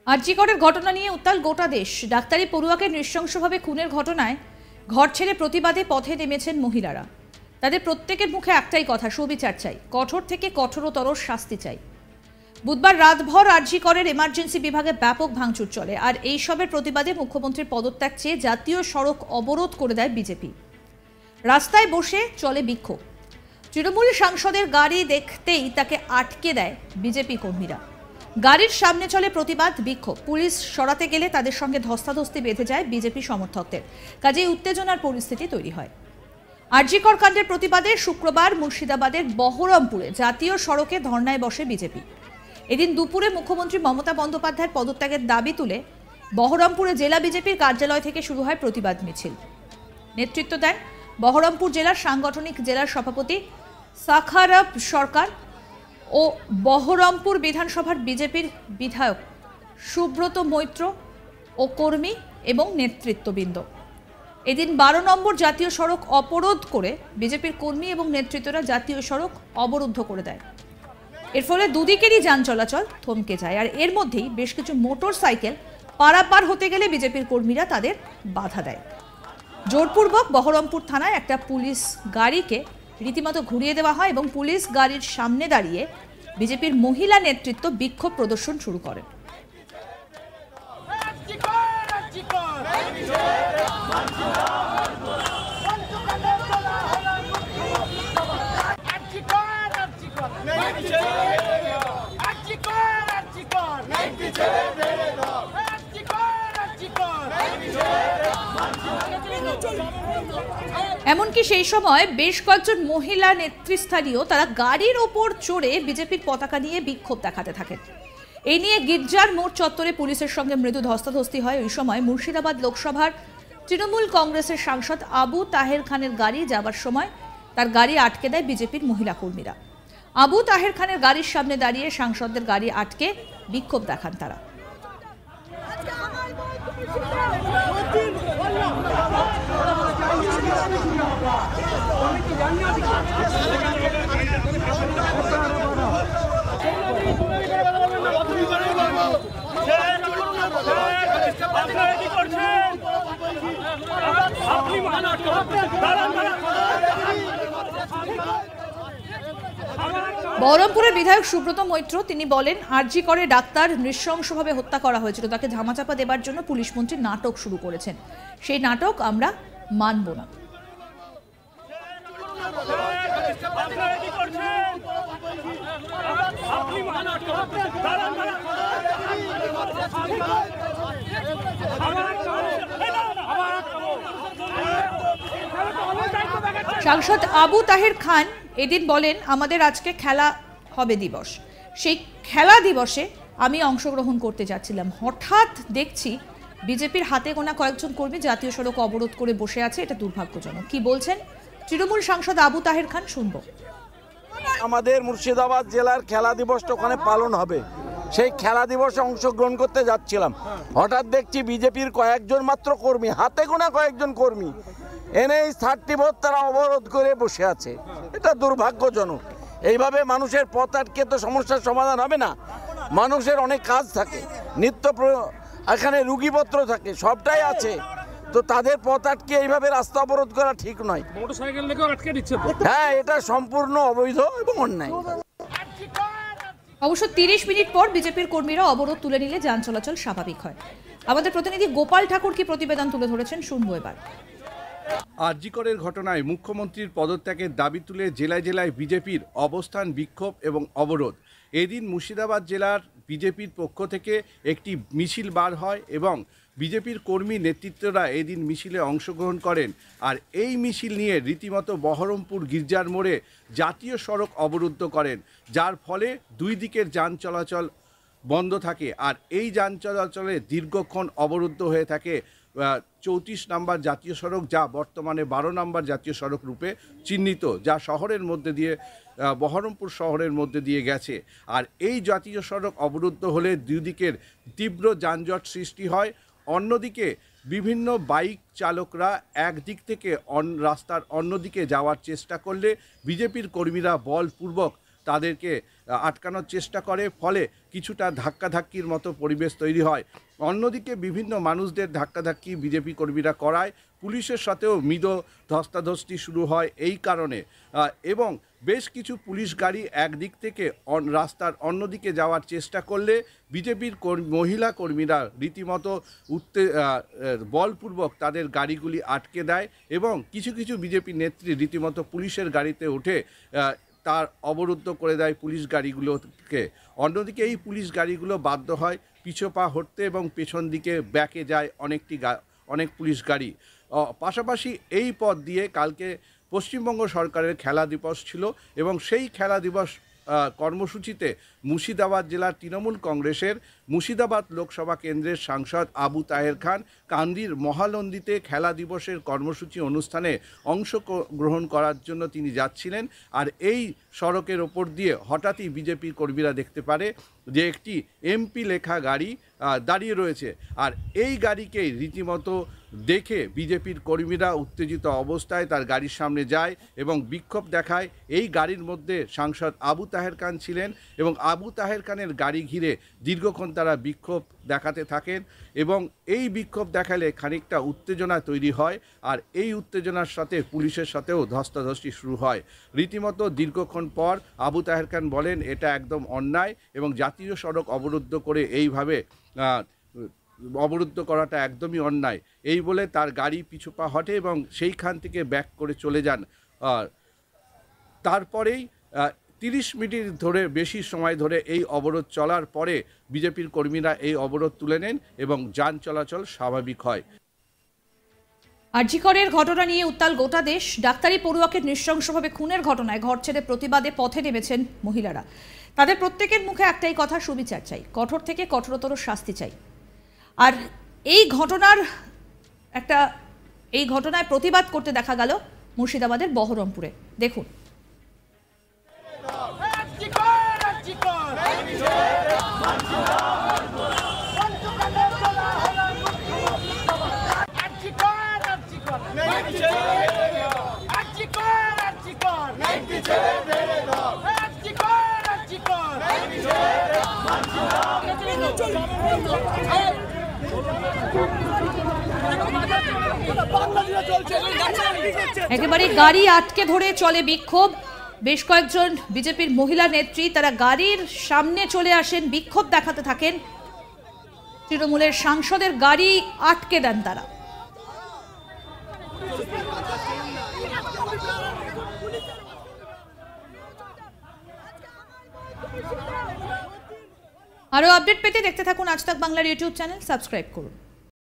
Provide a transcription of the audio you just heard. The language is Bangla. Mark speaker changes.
Speaker 1: আরজি করের ঘটনা নিয়ে উত্তাল গোটা দেশ। ডাক্তারি পড়ুয়াকে নৃশংসভাবে খুনের ঘটনায় ঘর ছেড়ে প্রতিবাদে পথে নেমেছেন মহিলারা। তাদের প্রত্যেকের মুখে একটাই কথা, সুবিচার চাই, কঠোর থেকে কঠোরতর শাস্তি চাই। বুধবার রাতভর আরজি করের এমার্জেন্সি বিভাগে ব্যাপক ভাঙচুর চলে, আর এই সবের প্রতিবাদে মুখ্যমন্ত্রীর পদত্যাগ চেয়ে জাতীয় সড়ক অবরোধ করে দেয় বিজেপি। রাস্তায় বসে চলে বিক্ষোভ। তৃণমূল সাংসদের গাড়ি দেখতেই তাকে আটকে দেয় বিজেপি কর্মীরা। গাড়ির সামনে চলে প্রতিবাদ বিক্ষোভ। পুলিশ সরাতে গেলে তাদের সঙ্গে ধস্তাধস্তি বেঁধে যায় বিজেপি সমর্থকদের। কাজেই উত্তেজনার পরিস্থিতি তৈরি হয়। আরজি কর কাণ্ডের প্রতিবাদে শুক্রবার মুর্শিদাবাদের বহরমপুরে জাতীয় সড়কে ধর্নায় বসে বিজেপি। এদিন দুপুরে মুখ্যমন্ত্রী মমতা বন্দ্যোপাধ্যায়ের পদত্যাগের দাবি তুলে বহরমপুরে জেলা বিজেপির কার্যালয় থেকে শুরু হয় প্রতিবাদ মিছিল। নেতৃত্ব দেন বহরমপুর জেলার সাংগঠনিক জেলার সভাপতি সাখারব সরকার ও বহরমপুর বিধানসভার বিজেপির বিধায়ক সুব্রত মৈত্র ও কর্মী এবং নেতৃত্ববৃন্দ। এদিন 12 নম্বর জাতীয় সড়ক অবরোধ করে বিজেপির কর্মী এবং নেতৃত্বরা জাতীয় সড়ক অবরুদ্ধ করে দেয়। এর ফলে দুদিকেরই যান চলাচল থমকে যায়, আর এর মধ্যেই বেশ কিছু মোটর সাইকেল পারাপার হতে গেলে বিজেপির কর্মীরা তাদের বাধা দেয়। জোরপূর্বক বহরমপুর থানায় একটা পুলিশ গাড়িকে রীতিমতো ঘুরিয়ে দেওয়া হয় এবং পুলিশ গাড়ির সামনে দাঁড়িয়ে বিজেপির মহিলা নেতৃত্ব বিক্ষোভ প্রদর্শন শুরু করেন। এমনকি সেই সময় বেশ কয়েকজন মহিলা নেতৃস্থানীয় তারা গাড়ির ওপর চড়ে বিজেপির পতাকা নিয়ে বিক্ষোভ দেখাতে থাকেন। এই নিয়ে গির্জার মোড় চত্বরে পুলিশের সঙ্গে মৃদু ধস্তাধস্তি হয়। ওই সময় মুর্শিদাবাদ লোকসভার তৃণমূল কংগ্রেসের সাংসদ আবু তাহের খানের গাড়ি যাবার সময় তার গাড়ি আটকে দেয় বিজেপির মহিলা কর্মীরা। আবু তাহের খানের গাড়ির সামনে দাঁড়িয়ে সাংসদদের গাড়ি আটকে বিক্ষোভ দেখান তারা। বহরমপুরের বিধায়ক সুব্রত মৈত্র তিনি বলেন, আরজি করে ডাক্তার নৃশংসভাবে হত্যা করা হয়েছিল, তাকে ধামাচাপা দেবার জন্য পুলিশ মন্ত্রী নাটক শুরু করেছেন। সেই নাটক আমরা মানব না। সাংসদ আবু তাহের খান এদিন বলেন, আমাদের আজকে খেলা হবে দিবস, সেই খেলা দিবসে আমি অংশগ্রহণ করতে যাচ্ছিলাম, হঠাৎ দেখছি বিজেপির হাতে গোনা কয়েকজন কর্মী জাতীয় সড়ক অবরোধ করে বসে আছে, এটা দুর্ভাগ্যজনক। কি বলছেন তৃণমূল সাংসদ আবু তাহের খান, শুনবো।
Speaker 2: আমাদের মুর্শিদাবাদ জেলার খেলা দিবসটা ওখানে পালন হবে, সেই খেলা দিবসে অংশগ্রহণ করতে যাচ্ছিলাম, হঠাৎ দেখছি বিজেপির কয়েকজন মাত্র কর্মী, হাতে গোনা কয়েকজন কর্মী NH-30 তারা অবরোধ করে বসে আছে। এটা দুর্ভাগ্যজনক। এইভাবে মানুষের পথ আটকে তো সমস্যার সমাধান হবে না। মানুষের অনেক কাজ থাকে, নিত্য এখানে রুগীপত্র থাকে, সবটাই আছে, তো তাদের পথ আটকে এইভাবে রাস্তা অবরোধ করা ঠিক নয়।
Speaker 3: মোটরসাইকেল লেগে আটকে দিচ্ছে।
Speaker 2: হ্যাঁ, এটা সম্পূর্ণ অবৈধ এবং অন্যায়।
Speaker 1: অবশ্য 30 মিনিট পর বিজেপির কর্মীরা অবরোধ তুলে নিলে যান চলাচল স্বাভাবিক হয়। আমাদের প্রতিনিধি গোপাল ঠাকুর কি প্রতিবেদন তুলে ধরেছেন, শুনবো এবার।
Speaker 4: আরজি করের ঘটনায় মুখ্যমন্ত্রীর পদত্যাগের দাবি তুলে জেলায় জেলায় বিজেপির অবস্থান, বিক্ষোভ এবং অবরোধ। এদিন মুর্শিদাবাদ জেলার বিজেপির পক্ষ থেকে একটি মিছিল বার হয় এবং বিজেপির কর্মী নেতৃত্বরা এদিন মিছিলে অংশগ্রহণ করেন। আর এই মিছিল নিয়ে রীতিমতো বহরমপুর গির্জার মোড়ে জাতীয় সড়ক অবরুদ্ধ করেন, যার ফলে দুই দিকের যান চলাচল বন্ধ থাকে। আর এই যান চলাচলে দীর্ঘক্ষণ অবরুদ্ধ হয়ে থাকে 34 নম্বর জাতীয় সড়ক, যা বর্তমানে 12 নম্বর জাতীয় সড়ক রূপে চিহ্নিত, যা শহরের মধ্যে দিয়ে বহরমপুর শহরের মধ্যে দিয়ে গেছে। আর এই জাতীয় সড়ক অবরুদ্ধ হলে দুদিকের তীব্র যানজট সৃষ্টি হয়। অন্যদিকে বিভিন্ন বাইক চালকরা একদিক থেকে রাস্তার অন্যদিকে যাওয়ার চেষ্টা করলে বিজেপির কর্মীরা বলপূর্বক তাদেরকে আটকানোর চেষ্টা করে, ফলে কিছুটা ধাক্কাধাক্কির মতো পরিবেশ তৈরি হয়। অন্যদিকে বিভিন্ন মানুষদের ধাক্কাধাক্কি বিজেপি কর্মীরা করায়, পুলিশের সাথেও মৃদ ধস্তাধস্তি শুরু হয় এই কারণে। এবং বেশ কিছু পুলিশ গাড়ি একদিক থেকে রাস্তার অন্যদিকে যাওয়ার চেষ্টা করলে বিজেপির মহিলা কর্মীরা রীতিমতো বলপূর্বক তাদের গাড়িগুলি আটকে দেয় এবং কিছু কিছু বিজেপি নেত্রী রীতিমতো পুলিশের গাড়িতে উঠে তার অবরুদ্ধ করে দেয় পুলিশ গাড়িগুলোকে। অন্যদিকে এই পুলিশ গাড়িগুলো বাধ্য হয় পিছপা হটতে এবং পেছন দিকে ব্যাকে যায় অনেক পুলিশ গাড়ি। পাশাপাশি এই পথ দিয়ে কালকে পশ্চিমবঙ্গ সরকারের খেলা দিবস ছিল এবং সেই খেলা দিবস কর্মসূচিতে মুর্শিদাবাদ জেলার তৃণমূল কংগ্রেসের মুর্শিদাবাদ লোকসভা কেন্দ্রের সাংসদ আবু তাহের খান কান্দির মহানন্দীতে খেলা দিবসের কর্মসূচি অনুষ্ঠানে অংশগ্রহণ করার জন্য তিনি যাচ্ছিলেন। আর এই সড়কের ওপর দিয়ে হঠাৎই বিজেপির কর্মীরা দেখতে পারে যে একটি এমপি লেখা গাড়ি দাঁড়িয়ে রয়েছে। আর এই গাড়িকেই রীতিমতো দেখে বিজেপির কর্মীরা উত্তেজিত অবস্থায় তার গাড়ির সামনে যায় এবং বিক্ষোভ দেখায়। এই গাড়ির মধ্যে সাংসদ আবু তাহের খান ছিলেন এবং আবু তাহের খানের গাড়ি ঘিরে দীর্ঘক্ষণ তারা বিক্ষোভ দেখাতে থাকেন এবং এই বিক্ষোভ দেখালে খানিকটা উত্তেজনা তৈরি হয়। আর এই উত্তেজনার সাথে পুলিশের সাথেও ধস্তাধস্তি শুরু হয়। রীতিমতো দীর্ঘক্ষণ পর আবু তাহের খান বলেন এটা একদম অন্যায় এবং জাতীয় সড়ক অবরুদ্ধ করে এইভাবে অবরুদ্ধ করাটা একদমই অন্যায়, এই বলে তার গাড়ি পিছুপা হটে এবং সেইখান থেকে ব্যাক করে চলে যান। তারপরেই 30 মিনিট ধরে বেশি সময় ধরে এই অবরোধ চলার পরে বিজেপির কর্মীরা এই অবরোধ তুলে নেন এবং যান চলাচল স্বাভাবিক হয়।
Speaker 1: আরজি করের ঘটনা নিয়ে উত্তাল গোটা দেশ। ডাক্তারি পড়ুয়াকে নৃশংসভাবে খুনের ঘটনায় ঘর ছেড়ে প্রতিবাদে পথে নেমেছেন মহিলারা। তাদের প্রত্যেকের মুখে একটাই কথা, সুবিচার চাই, কঠোর থেকে কঠোরতর শাস্তি চাই। আর এই ঘটনায় প্রতিবাদ করতে দেখা গেল মুর্শিদাবাদের বহরমপুরে। দেখুন। একেবারে গাড়ি আটকে ধরে চলে বিক্ষোভ। বেশ কয়েকজন বিজেপির মহিলা নেত্রী তারা গাড়ির সামনে চলে আসেন, বিক্ষোভ দেখাতে থাকেন। তৃণমূলের সাংসদের গাড়ি আটকে দেন তারা। আরো আপডেট পেতে দেখতে থাকুন আজ তাক বাংলার ইউটিউব চ্যানেল, সাবস্ক্রাইব করুন।